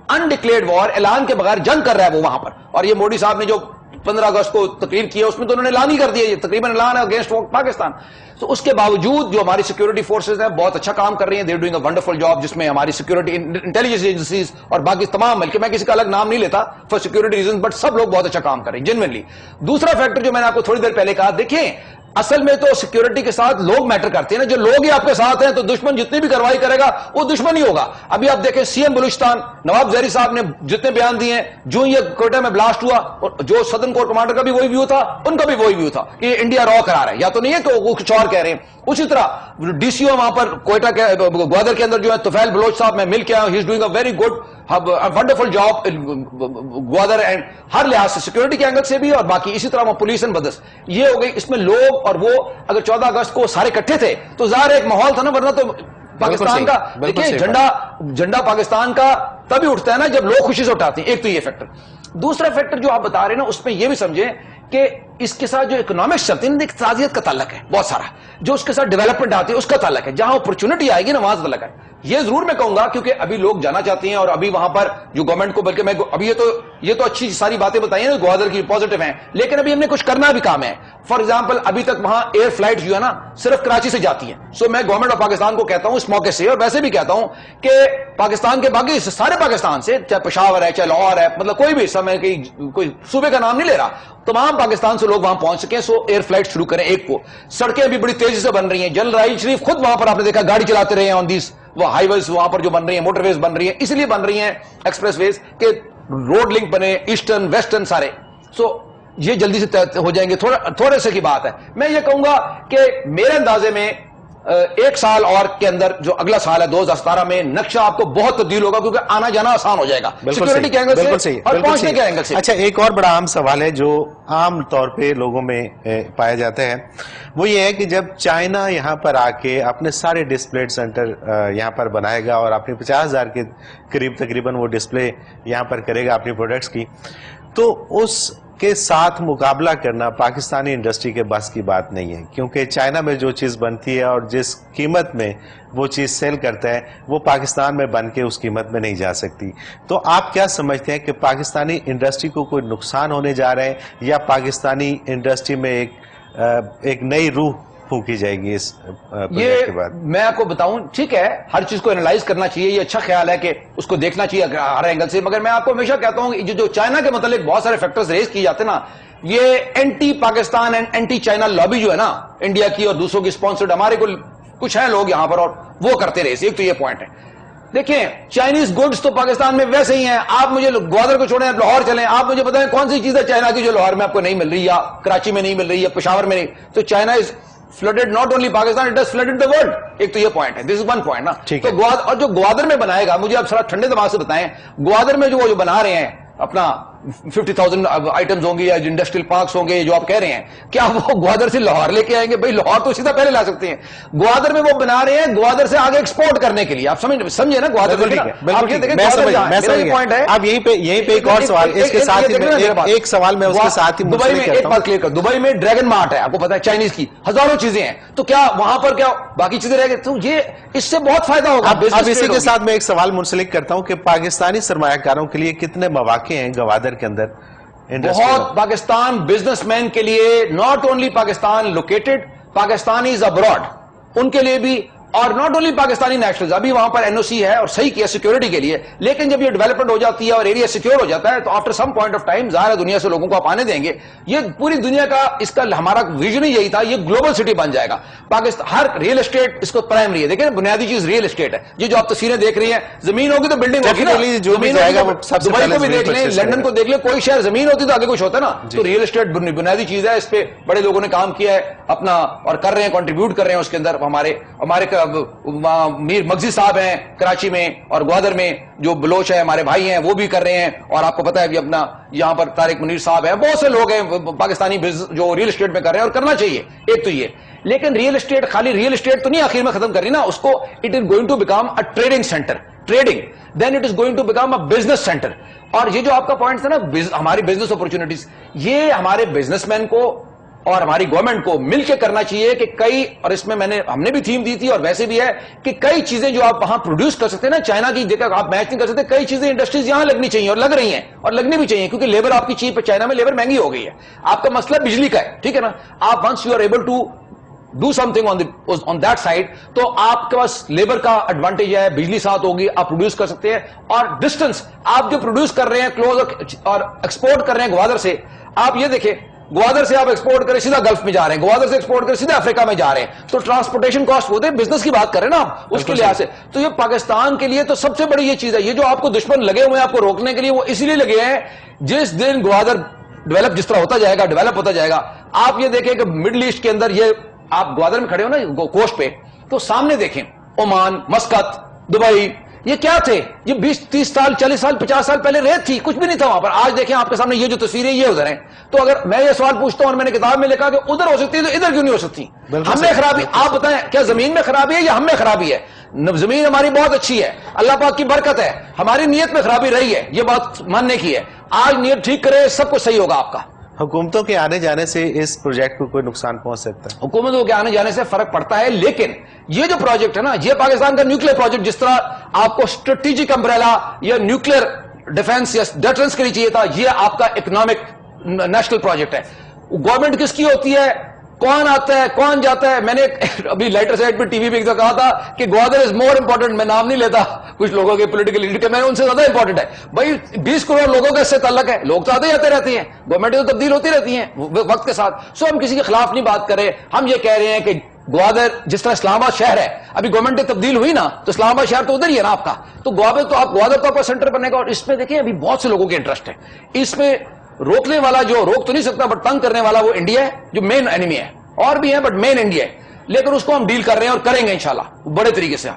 undeclared war, اعلان کے بغیر جنگ کر رہا ہے وہ وہاں پر. اور یہ مودی صاحب نے جو 15 اگست کو تقریر کی ہے اس میں تو انہوں نے اعلان ہی کر دیا, یہ تقریباً اعلان ہے اگینسٹ پاکستان. تو اس کے باوجود جو ہماری سیکورٹی فورسز ہیں بہت اچھا کام کر رہی ہیں, they are doing a wonderful job, جس میں ہماری سیکورٹی انٹیلیجنس ایجنسیز اور باقی تمام مل کے, میں کسی کا الگ نام نہیں لیتا فار سیکورٹی ریزنز, بٹ سب لوگ بہت اچھا کام کر رہے ہیں جنوینلی. دوسرا فیکٹر جو میں نے آپ کو تھوڑی دیر پہلے کہا, دیکھیں اصل میں تو سیکورٹی کے ساتھ لوگ میٹر کرتے ہیں نا, جو لوگ ہی آپ کے ساتھ ہیں تو دشمن جتنی بھی کارروائی کرے گا وہ دشمن ہی ہوگا. ابھی آپ دیکھیں CM بلوچستان نواب زہری صاحب نے جتنے بیان دیے ہیں, جو یہ کوئٹہ میں بلاسٹ ہوا, جو سدرن کور کمانڈر کا بھی وہی ویو تھا, ان کا بھی وہی ویو تھا کہ انڈیا را کرا رہا ہے, یا تو نہیں ہے کہ وہ کچھ اور کہہ رہے ہیں. اسی طرح DCO وہاں پر کوئٹہ کے گوادر کے اندر جو ہے طفیل بلوچ صاحب, میں مل کے آیا, he is doing a very good wonderful job Gwadar, and ہر لحاظ سے سیکورٹی کے اینگل سے بھی, اور باقی اسی طرح وہ پولیس اینڈ بدس یہ ہو گئی. اس میں لوگ, اور وہ اگر 14 اگست کو سارے اکٹھے تھے تو ظاہر ایک ماحول تھا نا, ورنہ تو پاکستان کا دیکھیں جھنڈا پاکستان کا تبھی اٹھتا ہے نا جب لوگ خوشی سے اٹھاتے ہیں. ایک تو یہ فیکٹر. دوسرا فیکٹر جو آپ بتا رہے ہیں نا, اس میں یہ بھی سمجھیں کہ اس کے ساتھ جو اکنامکس چلتی ہے نا, اقتصادیت کا تعلق ہے بہت سارا, جو اس کے ساتھ ڈیولپمنٹ آتی ہے اس کا تعلق ہے, جہاں اپرچونٹی آئے گی نا وہاں سے تعلق ہے. یہ ضرور میں کہوں گا کیونکہ ابھی لوگ جانا چاہتے ہیں, اور ابھی وہاں پر جو گورنمنٹ کو, بلکہ میں ابھی یہ تو اچھی ساری باتیں بتائی ہیں گوادر کی پازیٹو ہیں, لیکن ابھی ہم نے کچھ کرنا بھی کام ہے. فار ایگزامپل ابھی تک وہاں ایئر فلائٹ جو ہے نا صرف کراچی سے جاتی ہیں. سو میں گورنمنٹ آف پاکستان کو کہتا ہوں اس موقع سے, اور ویسے بھی کہتا ہوں کہ پاکستان کے باقی سارے پاکستان سے, چاہے پشاور ہے چاہے لاہور ہے, مطلب کوئی بھی حصہ, میں کوئی صوبے کا نام نہیں لے رہا, تمام پاکستان سے لوگ وہاں پہنچ سکیں. سو ایئر فلائٹ شروع کریں. ایک کو سڑکیں بھی بڑی تیزی سے بن رہی ہیں, جنرل راحیل شریف خود وہاں پر آپ نے دیکھا گاڑی چلاتے رہے ہیں آن دیس, وہ ہائی ویز وہاں پر جو بن رہی ہیں, موٹر ویز بن رہی ہیں, اس لیے بن رہی ہیں ایکسپریس ویز کہ روڈ لنک بنے ایسٹرن ویسٹرن سارے. سو یہ جلدی سے ہو جائیں گے, تھوڑے سے کی بات ہے. میں یہ کہوں گا کہ میرے اندازے میں ایک سال اور کے اندر, جو اگلا سال ہے 2017 میں, نقشہ آپ کو بہت تبدیل ہوگا, کیونکہ آنا جانا آسان ہو جائے گا سیکورٹی کے اینگل سے اور پہنچنے کے اینگل سے. اچھا, ایک اور بڑا عام سوال ہے جو عام طور پہ لوگوں میں پایا جاتا ہے, وہ یہ ہے کہ جب چائنا یہاں پر آ کے اپنے سارے ڈسپلے سینٹر یہاں پر بنائے گا اور اپنے 50,000 کے قریب تقریباً وہ ڈسپلے یہاں پر کرے گا اپنی پروڈکٹس کی, تو اس کے ساتھ مقابلہ کرنا پاکستانی انڈسٹری کے بس کی بات نہیں ہے, کیونکہ چائنا میں جو چیز بنتی ہے اور جس قیمت میں وہ چیز سیل کرتا ہے وہ پاکستان میں بن کے اس قیمت میں نہیں جا سکتی. تو آپ کیا سمجھتے ہیں کہ پاکستانی انڈسٹری کو کوئی نقصان ہونے جا رہا ہے, یا پاکستانی انڈسٹری میں ایک نئی روح پھونکی جائے گی اس پروجیکٹ کے بعد؟ میں آپ کو بتاؤں, ٹھیک ہے ہر چیز کو انالائز کرنا چاہیے, یہ اچھا خیال ہے کہ اس کو دیکھنا چاہیے ہر اینگل سے, مگر میں آپ کو ہمیشہ کہتا ہوں جو چائنا کے متعلق بہت سارے فیکٹرز ریز کیے جاتے ہیں نا, یہ anti Pakistan and anti China lobby جو ہے نا انڈیا کی اور دوسروں کی اسپانسرڈ, ہمارے کو کچھ ہیں لوگ یہاں پر اور وہ کرتے رہے. ایک تو یہ پوائنٹ ہے. دیکھیں چائنیز گڈز تو پاکستان میں ویسے ہی ہیں, آپ مجھے گوادر کو چھوڑیں, لاہور چلیں, آپ مجھے بتائیں کون سی چیز ہے چائنا کی جو لاہور میں آپ کو نہیں مل رہی, یا کراچی میں نہیں مل رہی, یا پشاور میں نہیں. تو China is flooded not only Pakistan, it has flooded the world. ایک تو یہ پوائنٹ ہے, this is one point نا. تو اور جو گوادر میں بنائے گا, مجھے آپ سر ٹھنڈے دماغ سے بتائیں, گوادر میں جو بنا رہے ہیں اپنا 50,000 آئٹمز ہوں گے یا انڈسٹریل پارکس ہوں گے جو آپ کہہ رہے ہیں, کیا وہ گوادر سے لاہور لے کے آئیں گے؟ بھائی لاہور تو سیدھا پہلے لا سکتے ہیں, گوادر میں وہ بنا رہے ہیں گوادر سے آگے ایکسپورٹ کرنے کے لیے. آپ سمجھے نا گوادر پوائنٹ ہے. اب یہیں پہ ایک اور سوال, اس کے ساتھ ایک سوال میں اس کے ساتھ ہی دبئی میں ایک بات کلیئر کر, دبئی میں ڈریگن مارٹ ہے, آپ کو پتا ہے چائنیز کی ہزاروں چیزیں ہیں, تو کیا وہاں پر کیا باقی چیزیں رہ گئی؟ تو یہ اس سے بہت فائدہ ہوگا. اب اسی کے ساتھ میں ایک سوال منسلک کرتا ہوں کہ پاکستانی سرمایہ کاروں کے لیے کتنے مواقع ہیں گوادر کے اندر؟ بہت. پاکستان بزنس مین کے لیے, not only Pakistan located, Pakistanis abroad, ان کے لیے بھی, اور ناٹ اونلی پاکستانی نیشنلز. ابھی وہاں پر NOC ہے اور صحیح کیا سیکورٹی کے لیے, لیکن جب یہ ڈیولپمنٹ ہو جاتی ہے اور ایریا سیکیور ہو جاتا ہے تو after some point of time ظاہر ہے دنیا سے لوگوں کو آپ آنے دیں گے. یہ پوری دنیا کا اس کا ہمارا ویژن ہی یہی تھا, یہ گلوبل سٹی بن جائے گا. پاکستان ہر ریئل اسٹیٹ اس کو پرائمری ہے. دیکھیں بنیادی چیز ریئل اسٹیٹ ہے. یہ جو آپ تصویریں دیکھ رہی ہیں, زمین ہوگی تو بلڈنگ ہوگی نا, دبئی کو بھی دیکھ لیں, لنڈن کو دیکھ لیں, کوئی شہر زمین ہوتی تو آگے کچھ ہوتا نا. تو ریئل اسٹیٹ بنیادی چیز ہے, اس پہ بڑے لوگوں نے کام کیا ہے اپنا اور کر رہے ہیں, کنٹریبیوٹ کر رہے ہیں اس کے اندر. ہمارے میر مغزی صاحب ہیں کراچی میں, اور گوادر میں جو بلوچ ہیں ہمارے بھائی ہیں وہ بھی کر رہے ہیں, اور آپ کو پتا ہے اپنا یہاں پر طارق منیر صاحب ہیں, بہت سے لوگ ہیں پاکستانی جو ریئل اسٹیٹ میں کر رہے ہیں, اور کرنا چاہیے. ایک تو یہ, لیکن ریئل اسٹیٹ خالی ریئل اسٹیٹ تو نہیں آخر میں ختم کر رہی نا اس کو, it is going to become a trading centre. Trading, then it is going to become a business centre. اور یہ جو آپ کا پوائنٹ تھا نا ہماری بزنس اپرچونٹیز, یہ ہمارے بزنس مین کو اور ہماری گورنمنٹ کو مل کے کرنا چاہیے کہ کئی, اور اس میں ہم نے بھی تھیم دی تھی اور ویسے بھی ہے کہ کئی چیزیں جو آپ وہاں پروڈیوس کر سکتے ہیں نا, چائنا کی جگہ آپ میچ نہیں کر سکتے, کئی چیزیں انڈسٹریز یہاں لگنی چاہیے اور لگ رہی ہیں اور لگنی بھی چاہیے, کیونکہ لیبر آپ کی چیپ ہے, چائنا میں لیبر مہنگی ہو گئی ہے. آپ کا مسئلہ بجلی کا ہے, ٹھیک ہے نا, آپ once you are able to do something on that side, تو آپ کے پاس لیبر کا ایڈوانٹیج ہے, بجلی ساتھ ہوگی, آپ پروڈیوس کر سکتے ہیں. اور ڈسٹینس آپ جو پروڈیوس کر رہے ہیں کلوز اور ایکسپورٹ کر رہے ہیں گوادر سے, آپ یہ دیکھیں گوادر سے آپ ایکسپورٹ کریں سیدھا گلف میں جا رہے ہیں, گوادر سے ایکسپورٹ کریں سیدھا افریقہ میں جا رہے ہیں, تو ٹرانسپورٹیشن کاسٹ ہوتے ہیں, بزنس کی بات کریں نا آپ اس کے لحاظ سے, تو یہ پاکستان کے لیے تو سب سے بڑی یہ چیز ہے. یہ جو آپ کو دشمن لگے ہوئے ہیں آپ کو روکنے کے لیے, وہ اس لیے لگے ہیں جس دن گوادر ڈیولپ جس طرح ہوتا جائے گا, ڈیولپ ہوتا جائے گا. آپ یہ دیکھیں کہ مڈل ایسٹ کے اندر, یہ آپ گوادر میں کھڑے ہو نا کوسٹ پہ, تو سامنے دیکھیں عمان, مسقط, دبئی, یہ کیا تھے, یہ 20-30 سال 40 سال 50 سال پہلے ریت تھی, کچھ بھی نہیں تھا وہاں پر. آج دیکھیں آپ کے سامنے یہ جو تصویریں یہ ادھر ہیں, تو اگر میں یہ سوال پوچھتا ہوں اور میں نے کتاب میں لکھا کہ ادھر ہو سکتی ہے, تو ادھر کیوں نہیں ہو سکتی؟ ہم میں خرابی, آپ بتائیں کیا زمین میں خرابی ہے یا ہم میں خرابی ہے؟ زمین ہماری بہت اچھی ہے, اللہ پاک کی برکت ہے, ہماری نیت میں خرابی رہی ہے, یہ بات ماننے کی ہے. آج نیت ٹھیک کرے سب کچھ صحیح ہوگا آپ کا. حکومتوں کے آنے جانے سے اس پروجیکٹ کو کوئی نقصان پہنچ سکتا ہے؟ حکومتوں کے آنے جانے سے فرق پڑتا ہے, لیکن یہ جو پروجیکٹ ہے نا, یہ پاکستان کا نیوکلیر پروجیکٹ, جس طرح آپ کو اسٹریٹجک امبریلا یا نیوکلیر ڈیفنس یا ڈیٹرنس کے لیے چاہیے تھا, یہ آپ کا اکنامک نیشنل پروجیکٹ ہے. گورنمنٹ کس کی ہوتی ہے, کون آتا ہے کون جاتا ہے. میں نے ابھی لائٹر سائڈ پہ ٹی وی پہ کہا تھا کہ گوادر از مور امپورٹنٹ, میں نام نہیں لیتا کچھ لوگوں کے پولیٹیکل لیڈر کے, میں ان سے زیادہ امپورٹنٹ ہے. بھائی 20 کروڑ لوگوں کا اس سے تعلق ہے, لوگ تو آتے جاتے رہتے ہیں, گورنمنٹ تو تبدیل ہوتی رہتی ہیں وقت کے ساتھ. سو ہم کسی کے خلاف نہیں بات کر رہے, ہم یہ کہہ رہے ہیں کہ گوادر جس طرح اسلام آباد شہر ہے, ابھی گورنمنٹ تبدیل ہوئی نا, تو اسلام آباد شہر تو ادھر ہی ہے نا آپ کا, تو گوادر تو آپ کا سینٹر بنے گا. اور اس میں دیکھیں ابھی بہت سے لوگوں کے انٹرسٹ ہے اس میں. روکنے والا جو روک تو نہیں سکتا, بٹ تنگ کرنے والا وہ انڈیا ہے جو مین اینیمی ہے, اور بھی ہیں بٹ مین انڈیا ہے, لیکن اس کو ہم ڈیل کر رہے ہیں اور کریں گے انشاءاللہ بڑے طریقے سے.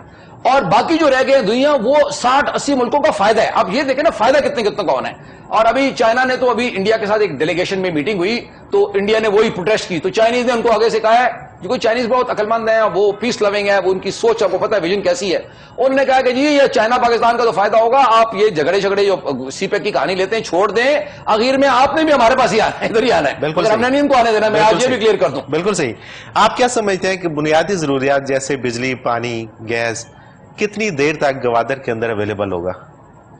اور باقی جو رہ گئے دنیا, وہ 60-80 ملکوں کا فائدہ ہے. اب یہ دیکھیں نا فائدہ کتنے کا ہونا ہے. اور ابھی چائنا نے تو ابھی انڈیا کے ساتھ ایک ڈیلیگیشن میں میٹنگ ہوئی, تو انڈیا نے وہی پروٹیسٹ کی, تو چائنیز نے ان کو آگے سے کہا ہے, جو کوئی چائنیز بہت عقل مند ہے, وہ پیس لونگ ہے, وہ ان کی سوچ آپ کو پتہ ہے ویژن کیسی ہے. انہوں نے کہا کہ جی یہ چائنا پاکستان کا تو فائدہ ہوگا, آپ یہ جھگڑے جو سی پیک کی کہانی لیتے ہیں چھوڑ دیں, آخر میں آپ نے بھی ہمارے پاس ہی آنا ہے, ادھر ہی آنا ہے, بالکل ہم نے نہیں ان کو آنے دینا. میں آج یہ بھی کلیئر کر دوں. بالکل صحیح. آپ کیا سمجھتے ہیں کہ بنیادی ضروریات جیسے بجلی, پانی, گیس کتنی دیر تک گوادر کے اندر اویلیبل ہوگا؟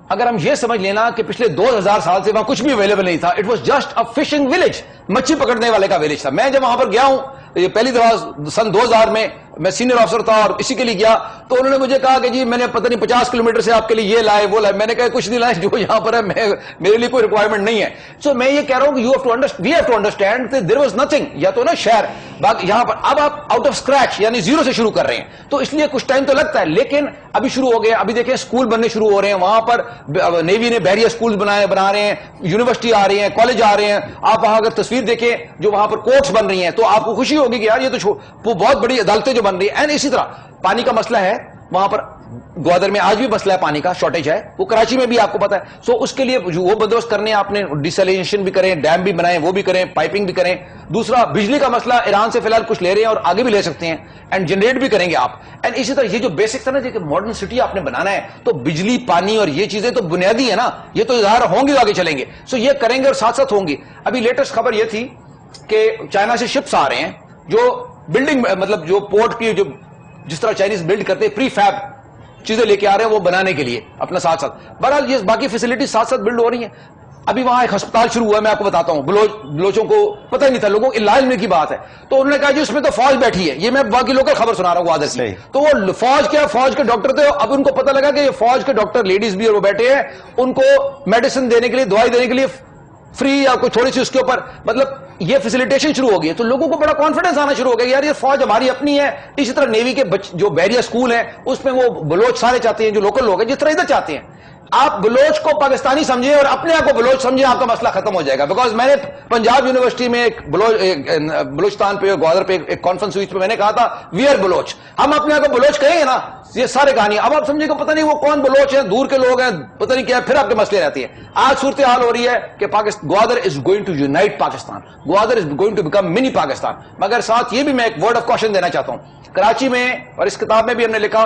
اگر ہم یہ سمجھ لینا کہ پچھلے 2000 سال سے وہاں کچھ بھی اویلیبل نہیں تھا, it was just a fishing village, مچھلی پکڑنے والے کا ولیج تھا. میں جب وہاں پر گیا ہوں پہلی دفعہ سن 2000 میں سینئر آفیسر تھا اور اسی کے لیے گیا, تو انہوں نے مجھے کہا کہ جی میں نے پتہ نہیں 50 کلومیٹر سے آپ کے لیے یہ لائے وہ لائے. میں نے کہا کچھ نہیں لائے, جو یہاں پر ہے میرے لیے کوئی ریکوائرمنٹ نہیں ہے. سو میں یہ کہہ رہا ہوں کہ we have to understand there was nothing, یا تو نا شہر باقی یہاں پر اب آپ آؤٹ آف اسکریچ یعنی زیرو سے شروع کر رہے ہیں, تو اس لیے کچھ ٹائم تو لگتا ہے, لیکن ابھی شروع ہو گئے. ابھی دیکھیں اسکول بننے شروع ہو رہے ہیں وہاں پر, نیوی نے بحریہ اسکول بنا رہے ہیں, یونیورسٹی آ رہی ہیں, کالج آ رہے ہیں. آپ وہاں اگر تصویر دیکھیں جو وہاں پر کورٹس بن رہی ہیں, تو آپ کو خوشی ہوگی کہ یار یہ تو وہ بہت بڑی عدالتیں جو بن رہی ہیں. اینڈ اسی طرح پانی کا مسئلہ ہے وہاں پر, گوادر میں آج بھی مسئلہ ہے, پانی کا شارٹیج ہے, وہ کراچی میں بھی آپ کو پتا ہے. سو اس کے لیے وہ بندوبست کرنے, آپ نے ڈیسیلینیشن بھی کریں, ڈیم بھی بنائیں, وہ بھی کریں, پائپنگ بھی کریں. دوسرا بجلی کا مسئلہ, ایران سے فی الحال کچھ لے رہے ہیں اور آگے بھی لے سکتے ہیں, اینڈ جنریٹ بھی کریں گے آپ. اینڈ اسی طرح یہ جو بیسک تھا نا, کہ ماڈرن سٹی آپ نے بنانا ہے, تو بجلی, پانی اور یہ چیزیں تو بنیادی ہے نا, یہ تو ظاہر ہوں گی آگے چلیں گے. سو یہ کریں گے اور ساتھ ساتھ ہوں گی. ابھی لیٹسٹ خبر یہ تھی کہ چائنا سے شپس آ رہے ہیں جو بلڈنگ, مطلب جو پورٹ کی جو جس طرح چائنیز بلڈ کرتے ہیں, پری فیب چیزیں لے کے آ رہے ہیں وہ بنانے کے لیے اپنا ساتھ ساتھ. بہرحال یہ باقی فیسلٹیز ساتھ ساتھ بلڈ ہو رہی ہیں. ابھی وہاں ایک ہسپتال شروع ہوا ہے, میں آپ کو بتاتا ہوں, بلوچوں کو پتہ نہیں تھا, لوگوں کے علاج میں کی بات ہے, تو انہوں نے کہا جی اس میں تو فوج بیٹھی ہے. یہ میں باقی لوکل خبر سنا رہا ہوں گوادر سے. تو وہ فوج کیا, فوج کے ڈاکٹر تھے. اب ان کو پتہ لگا کہ یہ فوج کے ڈاکٹر لیڈیز بھی اور وہ بیٹھے ہیں, ان کو میڈیسن دینے کے لیے, دوائی دینے کے لیے فری یا کوئی تھوڑی سی اس کے اوپر, مطلب یہ فیسیلیٹیشن شروع ہو گئی ہے. تو لوگوں کو بڑا کانفیڈنس آنا شروع ہو گیا یار یہ فوج ہماری اپنی ہے. اسی طرح نیوی کے جو بحریہ اسکول ہیں اس میں وہ بلوچ سارے چاہتے ہیں, جو لوکل لوگ ہیں جس طرح ادھر چاہتے ہیں. آپ بلوچ کو پاکستانی سمجھیں اور اپنے آپ کو بلوچ سمجھیں, آپ کا مسئلہ ختم ہو جائے گا. بیکاز میں نے پنجاب یونیورسٹی میں ایک بلوچستان پہ, گوادر پہ ایک کانفرنس ہوئی, میں نے کہا تھا وی آر بلوچ, ہم اپنے آپ کو بلوچ کہیں گے نا, یہ سارے کہانی. اب آپ سمجھے کہ پتہ نہیں وہ کون بلوچ ہیں, دور کے لوگ ہیں, پتہ نہیں کیا, پھر آپ کے مسئلے رہتی ہیں. آج صورتحال ہو رہی ہے کہ Gwadar is going to unite Pakistan, Gwadar is going to become mini Pakistan. مگر ساتھ یہ بھی میں ایک ورڈ آف کوشن دینا چاہتا ہوں. کراچی میں اور اس کتاب میں بھی ہم نے لکھا